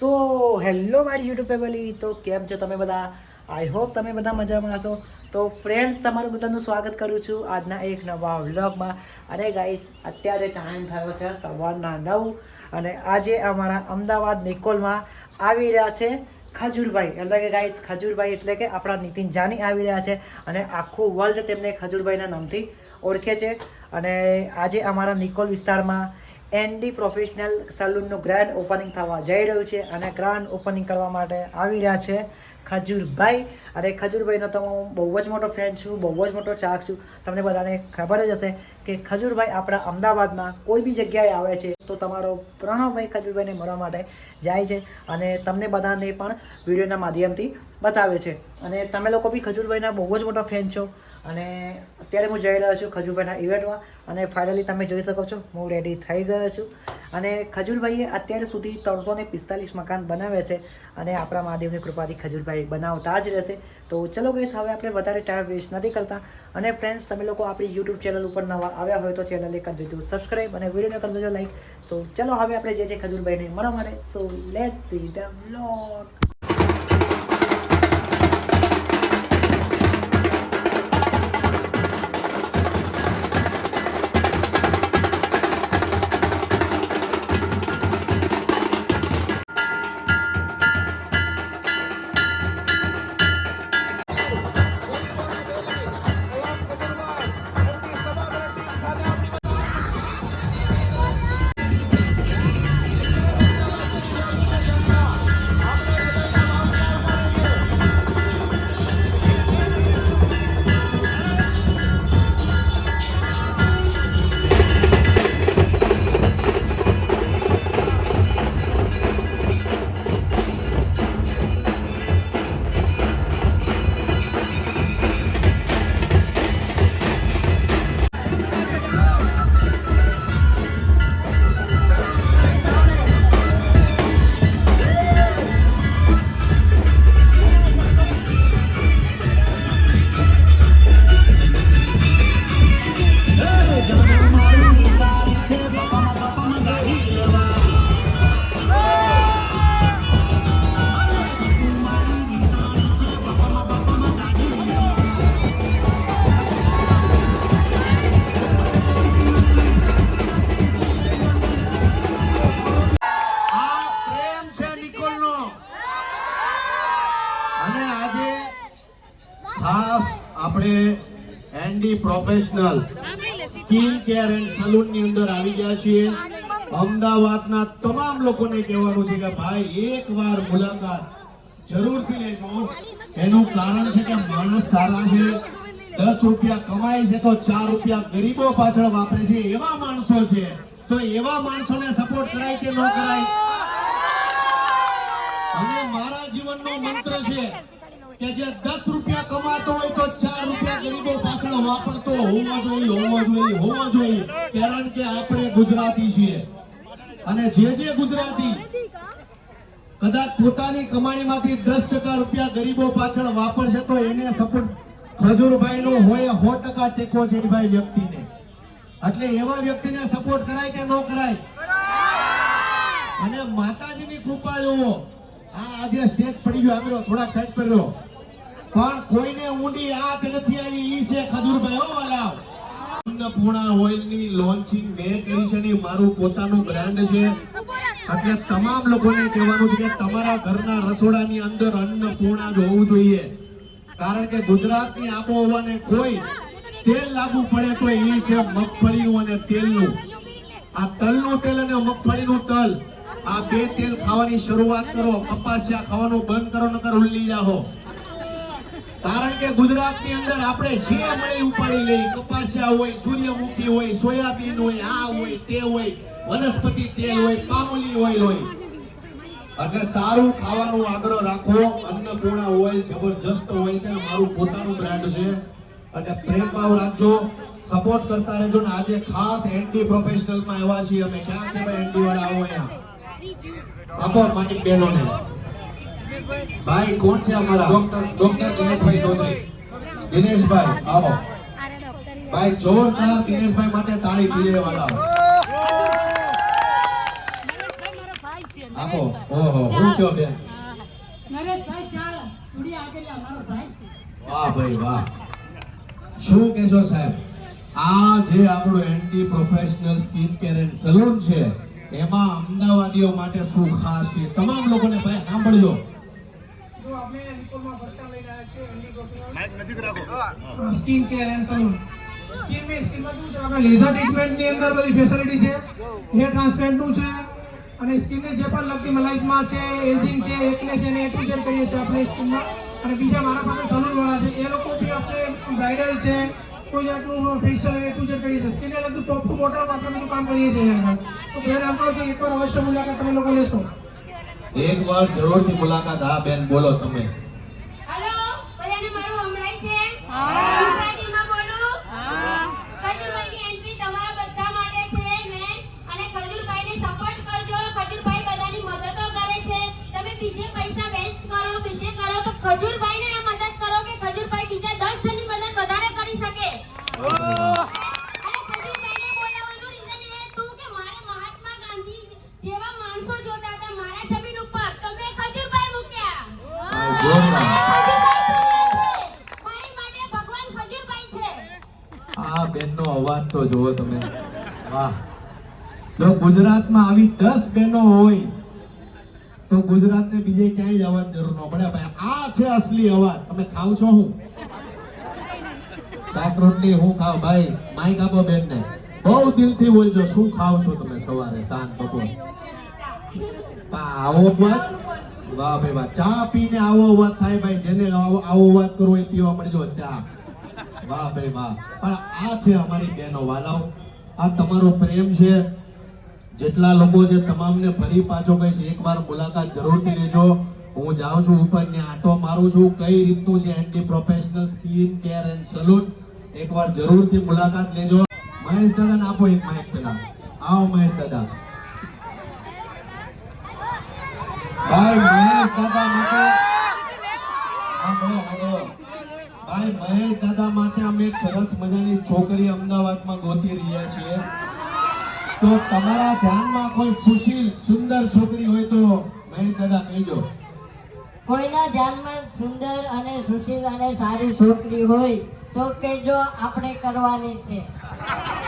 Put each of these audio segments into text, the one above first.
So hello મારી YouTube family, તો કેમ છો તમે બધા? આઈ હોપ તમે બધા મજામાં હશો. તો ફ્રેન્ડ્સ, તમારું બધાનું સ્વાગત કરું છું આજના એક નવા વ્લોગમાં. અરે ગાઈસ, અત્યારે ટાઈમ થયો છે સવારના 9 અને આજે અમારા અમદાવાદ નિકોલમાં આવી રહ્યા છે ખજૂરભાઈ. એટલે કે ગાઈસ, ખજૂરભાઈ એટલે કે આપણા નીતિન જાની આવી રહ્યા છે અને આખું વર્લ્ડ તેમને ખજૂરભાઈના નામથી ઓળખે છે. અને આજે અમારા નિકોલ વિસ્તારમાં એનડી પ્રોફેશનલ સલૂનનું ગ્રાન્ડ ઓપનિંગ થવા જઈ રહ્યું છે અને ગ્રાન્ડ ઓપનિંગ કરવા માટે આવી રહ્યા છે ખજૂરભાઈ. અને ખજૂરભાઈનો તો હું બહુ જ મોટો ફેન છું, બહુ જ મોટો ચાહક છું. તમને બધાને ખબર જ હશે કે ખજૂરભાઈ આપણા અમદાવાદમાં કોઈ બી જગ્યાએ આવે છે તો તમારો પ્રણવભાઈ ખજૂરભાઈને મળવા માટે જાય છે અને તમને બધાને પણ વિડીયોના માધ્યમથી બતાવે છે. અને તમે લોકો બી ખજૂરભાઈના બહુ જ મોટો ફેન છો. અને અત્યારે હું જઈ રહ્યો છું ખજૂરભાઈના ઇવેન્ટમાં અને ફાઇનલી તમે જોઈ શકો છો હું રેડી થઈ ગયો છું. અને ખજૂરભાઈએ અત્યાર સુધી 345 મકાન બનાવ્યા છે અને આપણા મહાદેવની કૃપાથી ખજૂરભાઈ બનાવતા જ રહેશે. તો ચલો ગાઈસ, હવે આપણે વધારે ટાઈમ વેસ્ટ નથી કરતા. અને ફ્રેન્ડ્સ, તમે લોકો આપણી યુટ્યુબ ચેનલ ઉપર નવા આવ્યા હોય તો ચેનલને કરી દેજો સબસ્ક્રાઈબ અને વિડીયોને કરી દેજો લાઈક. સો ચલો હવે આપણે જે છે ખજૂરભાઈને મળવા માટે. So let's see the vlog. ખાસ આપણે ND professional skin care and salon ની અંદર આવી ગયા છીએ. અમદાવાદના તમામ લોકોને કહેવાનું છે કે ભાઈ એકવાર મુલાકાત જરૂરથી લેજો. એનું કારણ છે કે માણસ સારા છે, 10 રૂપિયા કમાય છે તો 4 રૂપિયા ગરીબો પાછળ વાપરે છે, એવા માણસો છે. તો એવા માણસોને સપોર્ટ કરાય કે ન કરાય? અને મારા જીવનનો મંત્ર છે કે જે 10 રૂપિયા કમાતો હોય તો 4 રૂપિયા ગરીબો પાછળ વાપરતો હોવો જોઈએ. કારણ કે આપણે ગુજરાતી છીએ અને જે ગુજરાતી કદાચ પોતાની કમાણીમાંથી 10% રૂપિયા ગરીબો પાછળ વાપરશે તો એને સપોર્ટ ખજૂરભાઈનો હોય 100% ટેકો છે એ ભાઈ વ્યક્તિને. એટલે એવા વ્યક્તિને સપોર્ટ કરાય કે ન કરાય? અને માતાજીની કૃપા જોવો. આજે સ્ટેજ પડી ગયો, આમરો થોડા સાઈડ પર રહ્યો, પણ કોઈને ઊંડી આંચ નથી આવી. ઈ છે ખજૂરભાઈ. હો વાલા, અન્નપૂર્ણા ઓઇલની લોન્ચિંગ મેં કરી છે ને મારું પોતાનું બ્રાન્ડ છે. એટલે તમામ લોકોને કહેવાનું છે કે તમારા ઘરના રસોડાની અંદર અન્નપૂર્ણા જ હોવું જોઈએ. કારણ કે ગુજરાતની આબોહવાને કોઈ તેલ લાગુ પડે તો એ છે મગફળીનું અને તેલનું. આ તલનું તેલ અને મગફળીનું તલ, આ બે તેલ ખાવાની શરૂઆત કરો. કપાસિયા ખાવાનું બંધ કરો, નકર ઉલ્લી જાઓ. કારણ કે ગુજરાતની અંદર આપણે જે મળે ઉપાડી લઈ. કપાસિયા હોય, સૂર્યમુખી હોય, સોયાબીન હોય, આ હોય, તે હોય, વનસ્પતિ તેલ હોય, પામોલી ઓઇલ હોય. એટલે સારું ખાવાનું આગ્રહ રાખો. અન્નપૂર્ણા ઓઇલ જબરજસ્ત હોય છે, મારું પોતાનું બ્રાન્ડ છે. એટલે પ્રેમ ભાવ રાખજો, સપોર્ટ કરતા રહેજો. ને આજે ખાસ એનડી પ્રોફેશનલ માં આવ્યા છીએ અમે. ક્યાં છે ભાઈ એનડી વાળા? આવો અહીંયા આપો મારી બહેનોને. ભાઈ કોણ છે અમારા? ડોક્ટર દિનેશભાઈ ચૌધરી. દિનેશભાઈ આવો. ભાઈ જોરદાર દિનેશભાઈ માટે તાળી પીએ વાળા. આપો. ઓહો, હું કયો બેન? નરેશભાઈ શાહ થોડી આગળ અમારો ભાઈ છે. વાહ ભાઈ વાહ. શું કહેશો સાહેબ? આ જે આપણું anti professional skin care and salon છે એમાં અમદાવાદીઓ માટે શું ખાસ છે? તમામ લોકોને ભાઈ સાંભળજો. જો આપણે રિપોર્ટમાં ફર્સ્ટ ટાઈમ લઈને આવ્યા છીએ anti professional skin care and salon. સ્કિનમાં કેવું છે, આપણે લેઝર ટ્રીટમેન્ટની અંદર બધી ફેસિલિટી છે, હેર ટ્રાન્સપ્લાન્ટનું છે, અને સ્કિનને જે પણ લગતી મલાઇઝમાં છે, એજિંગ છે, એકને છે, ને એ ટુ ઝેડ કરીએ છીએ આપણે સ્કિનમાં. અને બીજા મારા પાસે સલૂન વાળા છે, એ લોકો બી આપણે બ્રાઇડલ છે, કોઈ જાતનું ફેશિયલ એ ટુ ઝેડ કરીએ છીએ. સ્કિનને લગતું ટોપ ટુ બોટમ આપણે બધું કામ કરીએ છીએ અહીંયા આગળ. તો બેન આમ કહો છો એકવાર અવશ્ય મુલાકાત તમે લોકો લેશો. એકવાર જરૂરથી મુલાકાત. હા બેન બોલો તમે. હેલો, બધાને મારું સંભળાય છે? ગુજરાતીમાં બોલું? ખજૂરભાઈની એન્ટ્રી તમારા બધા માટે છે મેન. અને ખજૂરભાઈને સપોર્ટ કરજો. ખજૂરભાઈ બધાની મદદો કરે છે. તમે બીજે પૈસા વેસ્ટ કરો, બીજે કરો, તો ખજૂરભાઈને આ મદદ કરો કે ખજૂરભાઈ બીજા 10 જણની મદદ વધારે કરી શકે. અને ખજૂરભાઈને બોલાવવાનું રીઝન એ હતું કે મારે મહાત્મા ગાંધી જેવા માણસો જોતા હતા મારા જમીન ઉપર, તો મેં ખજૂરભાઈ મૂક્યા. જોરદાર. મારી માટે ભગવાન ખજૂરભાઈ છે. આ બેનનો અવાજ તો જુઓ તમે. વાહ. જો ગુજરાતમાં આવી 10 બહેનો હોય તો ગુજરાતને બીજે ક્યાંય જવાની જરૂર ન પડે ભાઈ. આ છે અસલી અવાજ. તમે ખાવ છો હું? શાક રોટલી હું ખાવ ભાઈ? માઈક આપો બેનને. બહુ દિલથી બોલજો. શું ખાવ છો તમે સવારે, સાંજ, બપોર? આવો અવાજ. વાહ ભાઈ વાહ. ચા પીને આવો અવાજ થાય ભાઈ. જેને આવો અવાજ કરવો એ પીવા મળજો ચા. વાહ ભાઈ વાહ. પણ આ છે અમારી બહેનો વાલાઓ. આ તમારો પ્રેમ છે. જેટલા લોકો છે તમામને ફરી પાછો કહીશ, એકવાર મુલાકાત જરૂરથી લેજો. હું જાઉં છું ઉપર ને આટો મારું છું કઈ રીતનું છે anti professional skin care and salon. એકવાર જરૂરથી મુલાકાત લેજો. મહેશ દાદાને આપો એક માઇક પેલા. આવો મહેશ દાદા. ભાઈ મહેશ દાદા માટે ભાઈ મહેશ દાદા માટે અમે એક સરસ મજાની છોકરી અમદાવાદમાં ગોતી રહ્યા છીએ. તો તમારા ધ્યાનમાં કોઈ સુશીલ સુંદર છોકરી હોય તો મહેશ દાદા કહેજો. કોઈના ધ્યાનમાં સુંદર અને સુશીલ અને સારી છોકરી હોય તો કેજો, આપણે કરવાની છે.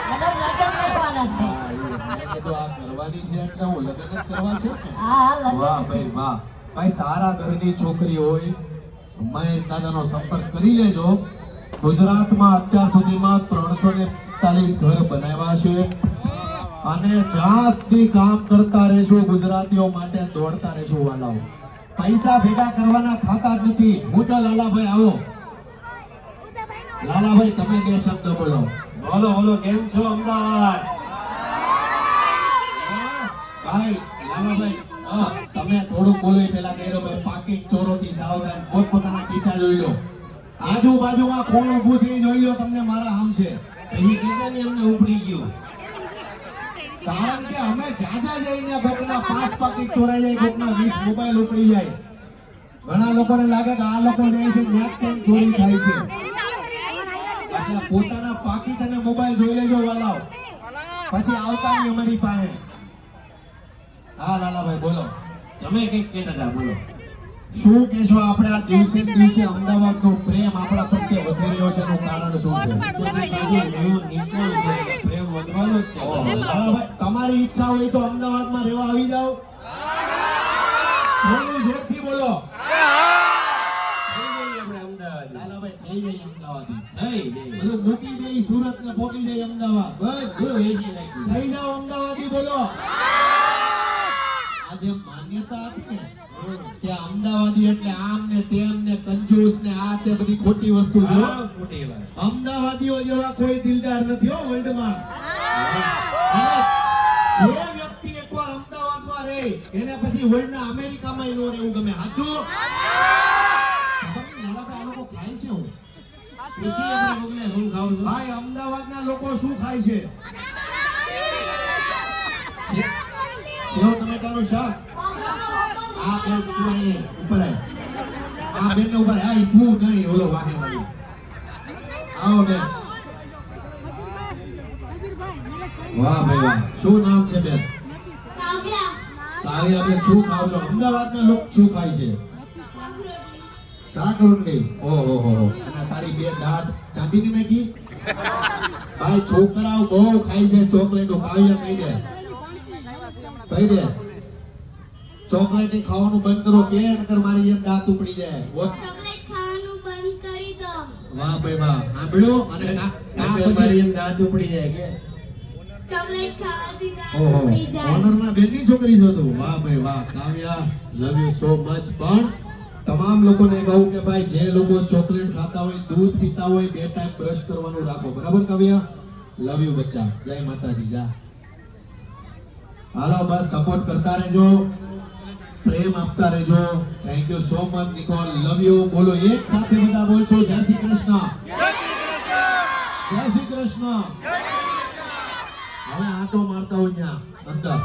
મતલબ લગ્ન કરવાના છે. હા, એ મને કીધું આ કરવાની છે એટલે હું લગ્ન જ કરવા છું ને. હા, વાહ લગ્ન. ભાઈ વાહ. ભાઈ સારા ઘરની છોકરી હોય મહેશ દાદાનો સંપર્ક કરી લેજો. ગુજરાતમાં અત્યાર સુધીમાં 345 ઘર બનાવ્યા છે. અને જ્યાં સુધી કામ કરતા રહેશું ગુજરાતીઓ માટે દોડતા રહેશું વાલાઓ. પૈસા ભેગા કરવાના થતા જ નથી. હું તો લાલાભાઈ આવો. લાલાભાઈ તમે બે શબ્દ બોલો. બોલો બોલો, કેમ છો અમદાવાદ? ભાઈ લાલાભાઈ તમે થોડુંક બોલો એ પેલા કહી દો ભાઈ. પાકીટ ચોરોથી સાવધાન. પોતપોતાના ખીચા જોઈ લો. આજુબાજુમાં કોણ ઊભું છે એ જોઈ લો. તમને મારા આમ છે પછી કીધું ને એમને ઉપડી ગયું. કારણ કે અમે જાજા જઈને કોકના 5 પાકીટ ચોરાઈ જાય, કોકના 20 મોબાઈલ ઉપડી જાય. ઘણા લોકોને લાગે કે આ લોકો જાય છે ત્યાં કેમ ચોરી થાય છે. એટલે પોતાના પાકીટ અને મોબાઈલ જોઈ લેજો વાલાઓ. પછી આવતા નહીં અમારી પાસે. હા લાલાભાઈ બોલો. તમે કઈક કહેતા હતા, બોલો. શું કહેશો આપણે આ દિવસે ને દિવસે અમદાવાદનો પ્રેમ આપણા પ્રત્યે વધી રહ્યો છે એનું કારણ શું છે? પ્રેમ વધવાનો જ છે. ઓહો, લાલાભાઈ તમારી ઈચ્છા હોય તો અમદાવાદમાં રહેવા આવી જાઓ. થોડું જોરથી બોલો. થઈ જઈએ આપણે અમદાવાદ. લાલાભાઈ થઈ જાય અમદાવાદી. થઈ જઈએ. બધું મૂકી દે સુરત ને પોકી જાય અમદાવાદ. બધું વેચી નાખ્યું. થઈ જાઓ અમદાવાદી બોલો. આ જે માન્યતા આપી ને કે અમદાવાદી એટલે આમ ને તેમ ને કંજૂસ ને આ તે બધી ખોટી વસ્તુ છે. હા, ખોટી વાત. અમદાવાદીઓ જેવા કોઈ દિલદાર નથી હો વર્લ્ડમાં. અને જે વ્યક્તિ એકવાર અમદાવાદમાં રહે એને પછી વર્લ્ડના અમેરિકામાં નો રહેવું ગમે. સાચું? લાલાભાઈ આ લોકો ખાય છે હું ખુશી આપણે મોકલે, હું ખાઉં છું. ભાઈ અમદાવાદના લોકો શું ખાય છે? સેવ ટમેટાનું શાક. આ બેન તું અહીં ઉપર આય. આ બેન ને ઉપર આય. તું નહીં ઓલો વાહે વાળી. આવો બેન. વાહ ભાઈ વાહ. શું નામ છે બેન? કાવ્યા. કાવ્યા બેન શું ખાવ છો? અમદાવાદના લોકો શું ખાય છે? શાક રોટલી. ઓહો હો. અને તારી બે દાઢ ચાંદીની નાખી? ભાઈ છોકરાઓ બહુ ખાય છે ચોકલેટો. કાવ્યા કહી દે. કહી દે. ચોકલેટ ખાવાનું બંધ કરો કે નકર મારી એમ દાંત ઉપડી જાય. ચોકલેટ ખાવાનું બંધ કરી દો. વાહ ભાઈ વાહ. સાંભળ્યો? અને મારી એમ દાંત ઉપડી જાય કે ચોકલેટ ખાવાથી દાંત ઓહો ઉપડી જાય. ઓનરના બેનની છોકરી છો તું. વાહ ભાઈ વાહ. કાવ્યા લવ યુ સો મચ. પણ તમામ લોકોને કહું કે ભાઈ જે લોકો ચોકલેટ ખાતા હોય, દૂધ પીતા હોય, 2 ટાઈમ બ્રશ કરવાનું રાખો. બરાબર કાવ્યા? લવ યુ બચ્ચા. જય માતાજી. જા. હાલો બસ સપોર્ટ કરતા રહેજો, પ્રેમ આપતા રહેજો. Thank you so much Nikol. Love you. બોલો એક સાથે બધા બોલશો જય શ્રી કૃષ્ણ. જય શ્રી કૃષ્ણ. હવે આંટો મારતા હોય ત્યાં અંદર.